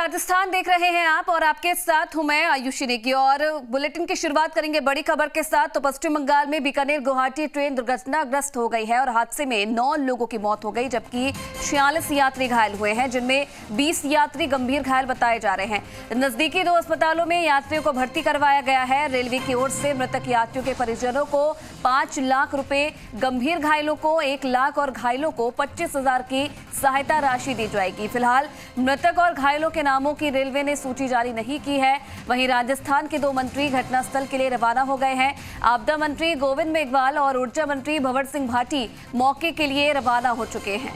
राजस्थान देख रहे हैं आप और आपके साथ हूं मैं आयुषी नेगी और बुलेटिन की शुरुआत करेंगे बड़ी खबर के साथ। तो पश्चिम बंगाल में बीकानेर गुवाहाटी ट्रेन दुर्घटनाग्रस्त हो गई है और हादसे में 9 लोगों की मौत हो गई जबकि 46 यात्री घायल हुए हैं, जिनमें 20 यात्री गंभीर घायल बताए जा रहे हैं। नजदीकी 2 अस्पतालों में यात्रियों को भर्ती करवाया गया है। रेलवे की ओर से मृतक यात्रियों के परिजनों को 5 लाख रुपए, गंभीर घायलों को 1 लाख और घायलों को 25,000 की सहायता राशि दी जाएगी। फिलहाल मृतक और घायलों के नामों की रेलवे ने सूची जारी नहीं की है। वहीं राजस्थान के 2 मंत्री घटनास्थल के लिए रवाना हो गए हैं। आपदा मंत्री गोविंद मेघवाल और ऊर्जा मंत्री भंवर सिंह भाटी मौके के लिए रवाना हो चुके हैं।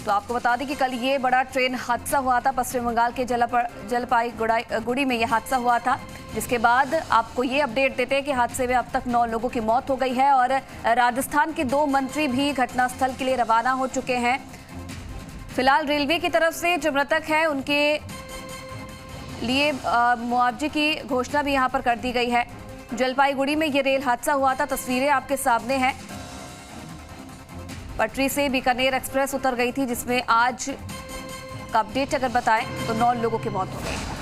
तो आपको बता दें कि कल ये बड़ा ट्रेन हादसा हुआ था। पश्चिम बंगाल के जलपाईगुड़ी में यह हादसा हुआ था, जिसके बाद आपको ये अपडेट देते हैं कि हादसे में अब तक 9 लोगों की मौत हो गई है और राजस्थान के 2 मंत्री भी घटनास्थल के लिए रवाना हो चुके हैं। फिलहाल रेलवे की तरफ से जो मृतक हैं उनके लिए मुआवजे की घोषणा भी यहां पर कर दी गई है। जलपाईगुड़ी में ये रेल हादसा हुआ था, तस्वीरें आपके सामने हैं। पटरी से बीकानेर एक्सप्रेस उतर गई थी, जिसमें आज का अपडेट अगर बताएं तो 9 लोगों की मौत हो गई है।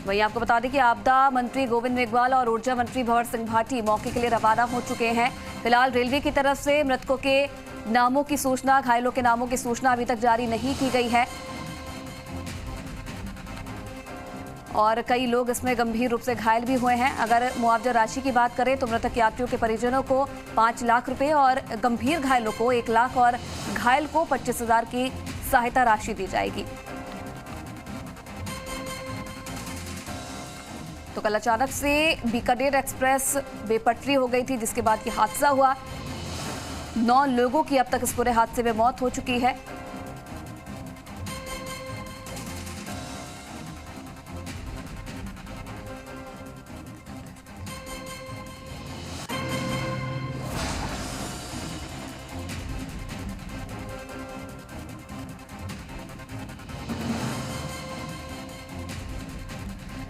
वहीं आपको बता दें कि आपदा मंत्री गोविंद मेघवाल और ऊर्जा मंत्री भंवर सिंह भाटी मौके के लिए रवाना हो चुके हैं। फिलहाल रेलवे की तरफ से मृतकों के नामों की सूचना, घायलों के नामों की सूचना अभी तक जारी नहीं की गई है और कई लोग इसमें गंभीर रूप से घायल भी हुए हैं। अगर मुआवजा राशि की बात करें तो मृतक यात्रियों के परिजनों को 5 लाख रुपए और गंभीर घायलों को 1 लाख और घायल को 25,000 की सहायता राशि दी जाएगी। तो कल अचानक से बीकानेर एक्सप्रेस बेपटरी हो गई थी, जिसके बाद ये हादसा हुआ। 9 लोगों की अब तक इस पूरे हादसे में मौत हो चुकी है।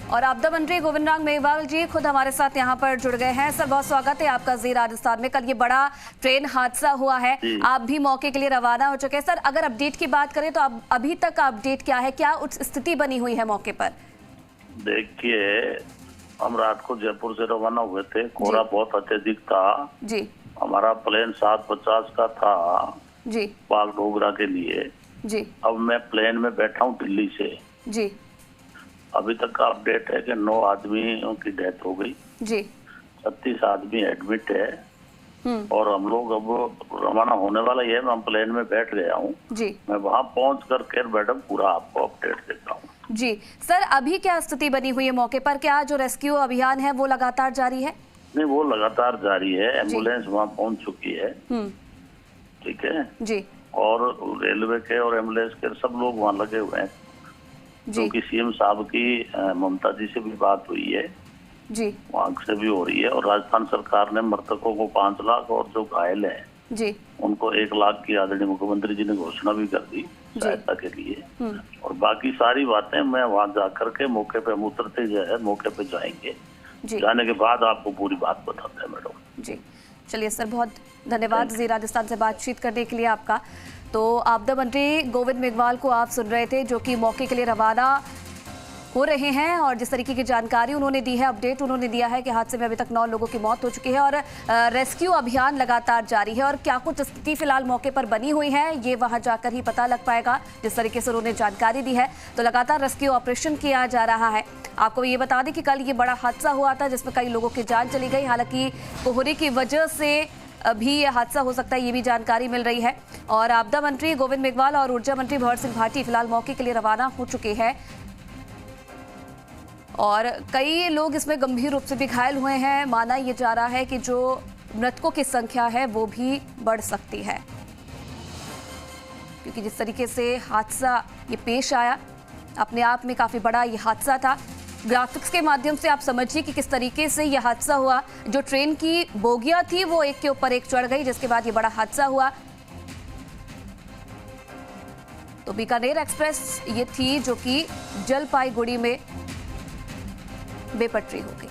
और आपदा मंत्री गोविंद मेघवाल जी खुद हमारे साथ यहाँ पर जुड़ गए हैं। सर, बहुत स्वागत है आपका जी राजस्थान में। कल ये बड़ा ट्रेन हादसा हुआ है, आप भी मौके के लिए रवाना हो चुके हैं। सर, अगर अपडेट की बात करें तो अब अभी तक का अपडेट क्या है, क्या उच्च स्थिति बनी हुई है मौके पर? देखिए, हम रात को जयपुर से रवाना हुए थे, कोहरा बहुत अत्यधिक था जी। हमारा प्लेन 7:50 का था जी, बागडोगरा के लिए जी। अब मैं प्लेन में बैठा हूँ दिल्ली से जी। अभी तक का अपडेट है कि 9 आदमियों की डेथ हो गई जी। 36 आदमी एडमिट है और हम लोग अब रवाना होने वाला ही है। मैं प्लेन में बैठ गया हूँ जी। मैं वहाँ पहुँच कर मैडम पूरा आपको अपडेट देता हूँ। जी सर, अभी क्या स्थिति बनी हुई है मौके पर? क्या जो रेस्क्यू अभियान है वो लगातार जारी है? नहीं, वो लगातार जारी है। एम्बुलेंस वहाँ पहुँच चुकी है, ठीक है जी। और रेलवे के और एम्बुलेंस के सब लोग वहाँ लगे हुए हैं, क्योंकि सीएम साहब की ममता जी से भी बात हुई है जी, वहाँ से भी हो रही है और राजस्थान सरकार ने मृतकों को 5 लाख और जो घायल है जी उनको 1 लाख की आदरणीय मुख्यमंत्री जी ने घोषणा भी कर दी सहायता के लिए। और बाकी सारी बातें मैं वहाँ जाकर के मौके पे हम उतरते जो है मौके पे जाएंगे, जाने के बाद आपको पूरी बात बताते हैं मैडम जी। चलिए सर, बहुत धन्यवाद जी राजस्थान से बातचीत करने के लिए आपका। तो आपदा मंत्री गोविंद मेघवाल को आप सुन रहे थे, जो कि मौके के लिए रवाना हो रहे हैं और जिस तरीके की जानकारी उन्होंने दी है, अपडेट उन्होंने दिया है कि हादसे में अभी तक 9 लोगों की मौत हो चुकी है और रेस्क्यू अभियान लगातार जारी है। और क्या कुछ स्थिति फिलहाल मौके पर बनी हुई है ये वहां जाकर ही पता लग पाएगा। जिस तरीके से उन्होंने जानकारी दी है, तो लगातार रेस्क्यू ऑपरेशन किया जा रहा है। आपको ये बता दें कि कल ये बड़ा हादसा हुआ था जिसमें कई लोगों की जान चली गई। हालांकि कोहरे की वजह से भी यह हादसा हो सकता है, ये भी जानकारी मिल रही है। और आपदा मंत्री गोविंद मेघवाल और ऊर्जा मंत्री भंवर सिंह भाटी फिलहाल मौके के लिए रवाना हो चुके हैं और कई लोग इसमें गंभीर रूप से भी घायल हुए हैं। माना यह जा रहा है कि जो मृतकों की संख्या है वो भी बढ़ सकती है, क्योंकि जिस तरीके से हादसा ये पेश आया, अपने आप में काफी बड़ा ये हादसा था। ग्राफिक्स के माध्यम से आप समझिए कि किस तरीके से यह हादसा हुआ। जो ट्रेन की बोगियां थी वो एक के ऊपर एक चढ़ गई, जिसके बाद ये बड़ा हादसा हुआ। तो बीकानेर एक्सप्रेस ये थी जो कि जलपाईगुड़ी में बेपटरी हो गई।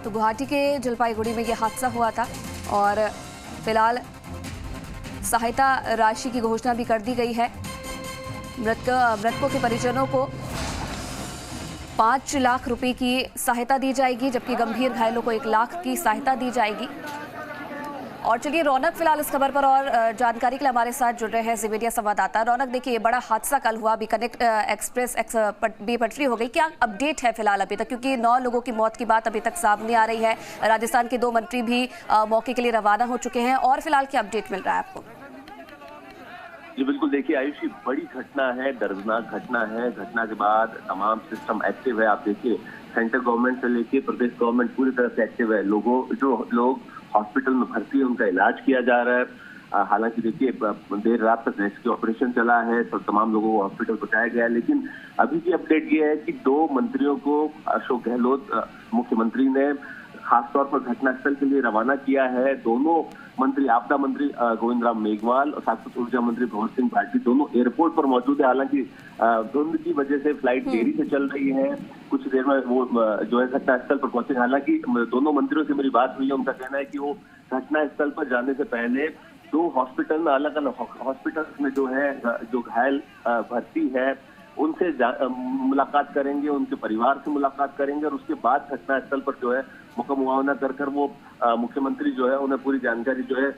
तो गुवाहाटी के जलपाईगुड़ी में यह हादसा हुआ था और फिलहाल सहायता राशि की घोषणा भी कर दी गई है। मृतकों के परिजनों को 5 लाख रुपए की सहायता दी जाएगी, जबकि गंभीर घायलों को 1 लाख की सहायता दी जाएगी। और चलिए रौनक फिलहाल इस खबर पर और जानकारी के लिए हमारे साथ जुड़ रहे हैं जी मीडिया संवाददाता रौनक। देखिए, बड़ा हादसा कल हुआ, बीकानेर एक्सप्रेस बेपटरी हो गई, क्या अपडेट है फिलहाल अभी तक, क्योंकि 9 लोगों की मौत की बात अभी तक सामने आ रही है। राजस्थान के 2 मंत्री भी मौके के लिए रवाना हो चुके हैं, और फिलहाल क्या अपडेट मिल रहा है आपको? जी बिल्कुल, देखिए आयुषी, बड़ी घटना है, दर्दनाक घटना है। घटना के बाद तमाम सिस्टम एक्टिव है। आप देखिए, सेंट्रल गवर्नमेंट से लेके प्रदेश गवर्नमेंट पूरी तरह से एक्टिव है। जो लोग हॉस्पिटल में भर्ती है उनका इलाज किया जा रहा है। हालांकि देखिए, देर रात तक रेस्क्यू ऑपरेशन चला है, तो तमाम लोगों को हॉस्पिटल पहुंचाया गया है। लेकिन अभी की अपडेट ये है कि 2 मंत्रियों को अशोक गहलोत मुख्यमंत्री ने खासतौर पर घटनास्थल के लिए रवाना किया है। दोनों मंत्री, आपदा मंत्री गोविंद राम मेघवाल और शाश्वत ऊर्जा मंत्री भंवर सिंह भाटी, दोनों एयरपोर्ट पर मौजूद है। हालांकि धुंध की वजह से फ्लाइट देरी से चल रही है, कुछ देर में वो जो है घटनास्थल पर पहुंचे। हालांकि दोनों मंत्रियों से मेरी बात हुई है, उनका कहना है कि वो घटनास्थल पर जाने से पहले 2 हॉस्पिटल में, अलग अलग हॉस्पिटल में जो घायल भर्ती है उनसे मुलाकात करेंगे, उनके परिवार से मुलाकात करेंगे, और उसके बाद घटनास्थल पर जो है मुआयना कर वो मुख्यमंत्री जो है उन्हें पूरी जानकारी जो है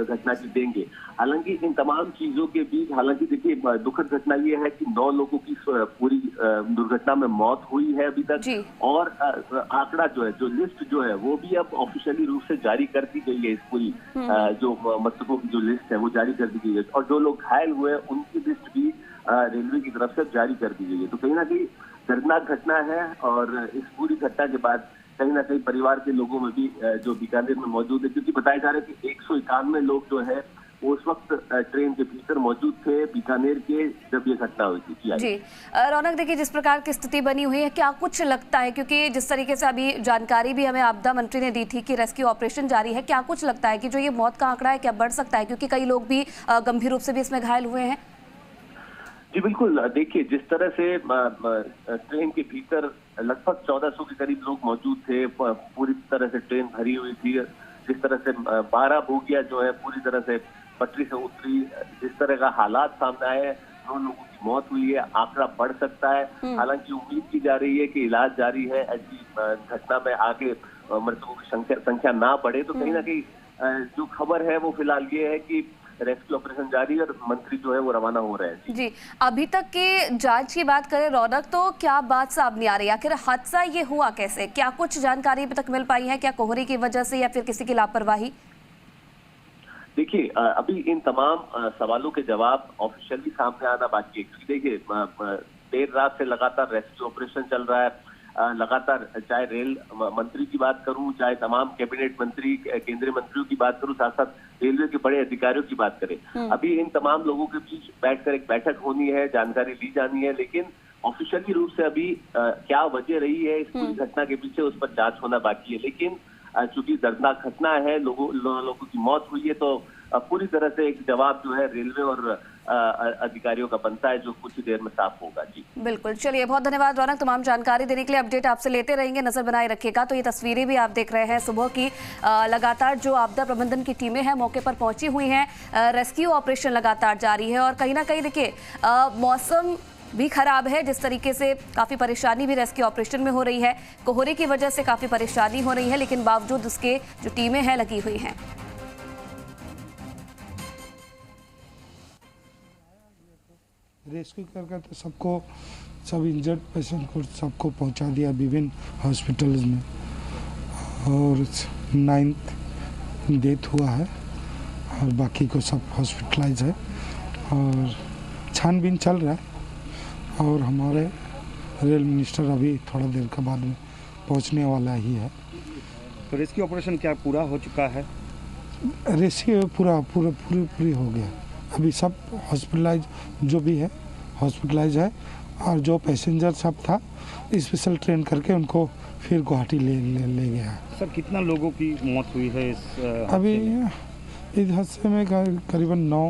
घटना की देंगे। हालांकि इन तमाम चीजों के बीच, हालांकि देखिए, दुखद घटना ये है कि 9 लोगों की पूरी दुर्घटना में मौत हुई है अभी तक, और आंकड़ा जो है, जो लिस्ट जो है वो भी अब ऑफिशियली रूप से जारी कर दी गई है। इस पूरी जो मृतकों की जो लिस्ट है वो जारी कर दी गई है, और जो लोग घायल हुए उनकी लिस्ट भी रेलवे की तरफ से जारी कर दी गई है। तो कहीं ना कहीं दर्दनाक घटना है, और इस पूरी घटना के बाद कहीं ना कहीं परिवार के लोगों में भी जो बीकानेर में मौजूद है, क्योंकि बताया जा रहा है कि 191 लोग जो है वो उस वक्त ट्रेन के भीतर मौजूद थे बीकानेर के, जब ये घटना हुई थी। जी रौनक, देखिए जिस प्रकार की स्थिति बनी हुई है, क्या कुछ लगता है, क्योंकि जिस तरीके से अभी जानकारी भी हमें आपदा मंत्री ने दी थी कि रेस्क्यू ऑपरेशन जारी है, क्या कुछ लगता है कि जो ये मौत का आंकड़ा है क्या बढ़ सकता है, क्योंकि कई लोग भी गंभीर रूप से भी इसमें घायल हुए हैं? जी बिल्कुल, देखिए जिस तरह से ट्रेन के भीतर लगभग 1400 के करीब लोग मौजूद थे, पूरी तरह से ट्रेन भरी हुई थी। जिस तरह से 12 बोगियां जो है पूरी तरह से पटरी से उतरी, जिस तरह का हालात सामने आए, 9 लोगों की मौत हुई है, आंकड़ा बढ़ सकता है। हालांकि उम्मीद की जा रही है कि इलाज जारी है, ऐसी घटना में आगे मृतकों की संख्या ना बढ़े। तो कहीं ना कहीं जो खबर है वो फिलहाल ये है कि रेस्क्यू ऑपरेशन जारी है और मंत्री जो है वो रवाना हो रहे हैं। जी, अभी तक के जांच की बात करें रौनक, तो क्या बात सामने आ रही है, आखिर हादसा ये हुआ कैसे? क्या कुछ जानकारी अभी तक मिल पाई है? क्या कोहरे की वजह से या फिर किसी की लापरवाही? देखिए, अभी इन तमाम सवालों के जवाब ऑफिशियली सामने आना बाकी है, क्योंकि देखिए देर रात से लगातार रेस्क्यू ऑपरेशन चल रहा है। लगातार, चाहे रेल मंत्री की बात करूं, चाहे तमाम कैबिनेट मंत्री, केंद्रीय मंत्रियों की बात करूं, साथ साथ रेलवे के बड़े अधिकारियों की बात करें, अभी इन तमाम लोगों के बीच बैठकर एक बैठक होनी है, जानकारी ली जानी है। लेकिन ऑफिशियली रूप से अभी क्या वजह रही है इस पूरी घटना के पीछे, उस पर जांच होना बाकी है। लेकिन चूंकि दर्दनाक घटना है, लोगों की मौत हुई है, तो पूरी तरह से एक जवाब जो है रेलवे और अधिकारियों का बनता है, जो कुछ ही देर में साफ होगा। जी बिल्कुल, चलिए बहुत धन्यवाद रौनक, तमाम जानकारी देने के लिए। अपडेट आपसे लेते रहेंगे, नजर बनाए रखिएगा। तो ये तस्वीरें भी आप देख रहे हैं सुबह की, लगातार जो आपदा प्रबंधन की टीमें हैं मौके पर पहुंची हुई हैं, रेस्क्यू ऑपरेशन लगातार जारी है। और कहीं ना कहीं देखिए मौसम भी खराब है, जिस तरीके से काफ़ी परेशानी भी रेस्क्यू ऑपरेशन में हो रही है, कोहरे की वजह से काफ़ी परेशानी हो रही है, लेकिन बावजूद उसके जो टीमें हैं लगी हुई हैं। रेस्क्यू कर तो सबको, सब इंजर्ड पेशेंट को सबको पहुंचा दिया विभिन्न हॉस्पिटल्स में, और 9th डेथ हुआ है, और बाकी को सब हॉस्पिटलाइज है, और छानबीन चल रहा है। और हमारे रेल मिनिस्टर अभी थोड़ा देर के बाद में पहुंचने वाला ही है। तो रेस्क्यू ऑपरेशन क्या पूरा हो चुका है? रेस्क्यू पूरी हो गया। अभी सब हॉस्पिटलाइज जो भी है हॉस्पिटलाइज है, और जो पैसेंजर सब था स्पेशल ट्रेन करके उनको फिर गुवाहाटी ले गया। सर, कितना लोगों की मौत हुई है इस अभी इस हादसे में करीबन 9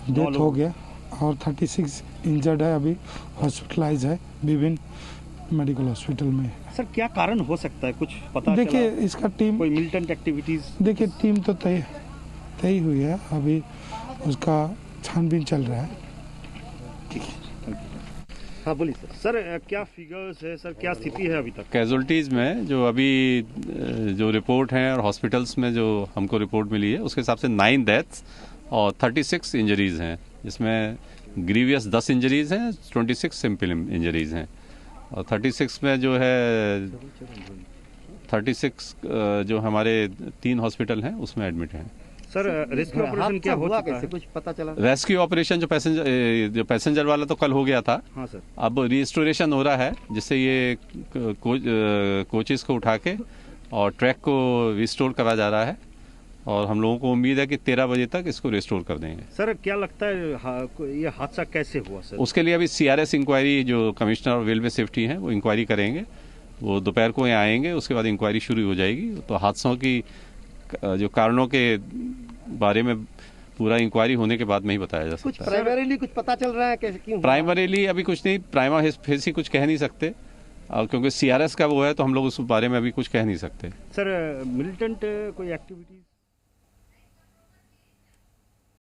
डेथ हो गया, और 36 इंजर्ड है, अभी हॉस्पिटलाइज है विभिन्न मेडिकल हॉस्पिटल में। सर क्या कारण हो सकता है, कुछ पता देखिए चला? इसका टीम, कोई मिलिटेंट एक्टिविटीज? देखिए टीम तो तय हुई है, अभी उसका छानबीन चल रहा है। हाँ बोलिए सर। सर क्या फिगर्स है सर, क्या स्थिति है अभी तक? कैजुअल्टीज़ में जो अभी जो रिपोर्ट हैं और हॉस्पिटल्स में जो हमको रिपोर्ट मिली है उसके हिसाब से 9 डेथ्स और 36 इंजरीज़ हैं, जिसमें ग्रीवियस 10 इंजरीज़ हैं, 26 सिंपल इंजरीज़ हैं। और 36 में जो है 36 जो हमारे 3 हॉस्पिटल हैं उसमें एडमिट हैं। सर रेस्क्यू ऑपरेशन क्या हो चुका है? कुछ पता चला? रेस्क्यू ऑपरेशन जो पैसेंजर वाला तो कल हो गया था। हाँ सर। अब रिस्टोरेशन हो रहा है, जिससे ये कोचेस को उठा के और ट्रैक को रिस्टोर करा जा रहा है और हम लोगों को उम्मीद है कि 13 बजे तक इसको रिस्टोर कर देंगे। सर क्या लगता है ये हादसा कैसे हुआ सर? उसके लिए अभी CRS इंक्वायरी, जो कमिश्नर ऑफ रेलवे सेफ्टी हैं, वो इंक्वायरी करेंगे। वो दोपहर को यहाँ आएंगे, उसके बाद इंक्वायरी शुरू हो जाएगी। तो हादसों की जो कारणों के बारे में पूरा इंक्वायरी होने के बाद में ही बताया जा सकता है। कुछ प्राइमरीली कुछ पता चल रहा है कैसे, क्यों? प्राइमरीली अभी कुछ नहीं, प्राइमा फेसी कुछ कह नहीं सकते, क्योंकि CRS का वो है, तो हम लोग उस बारे में अभी कुछ कह नहीं सकते। सर मिलिटेंट कोई एक्टिविटीज?